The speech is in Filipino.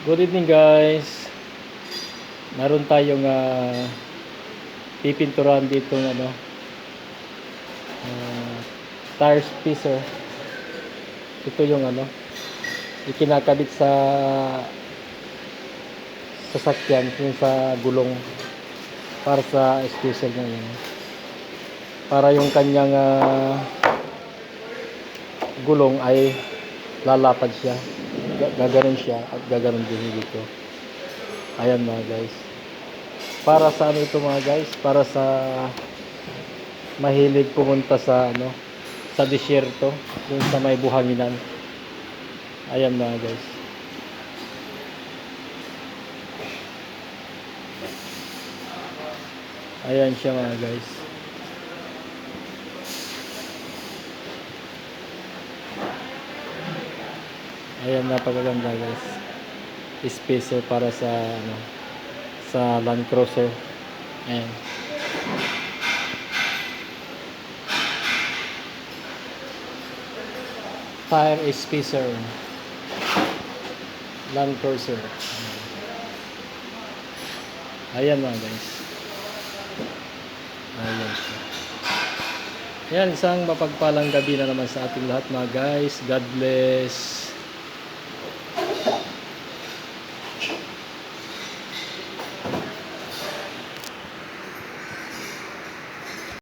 Good evening guys. Naroon tayong pipinturan dito tire spacer. Ito yung ikinakabit sa sasakyan, yung sa gulong para sa spacer na yun. Para yung kanyang gulong ay lalapad siya. Gaganon siya at gaganon din dito. Ayan mga guys. Para sa ito mga guys? Para sa mahilig pumunta sa sa disyerto, yung sa may buhanginan. Ayan mga guys. Ayan siya mga guys. Ayan, napakaganda guys. Spacer para sa sa Land Cruiser. Ayan. Tire spacer Land Cruiser. Ayan mga guys. Ayan siya. Ayan, isang mapagpalang gabi na naman sa ating lahat mga guys. God bless.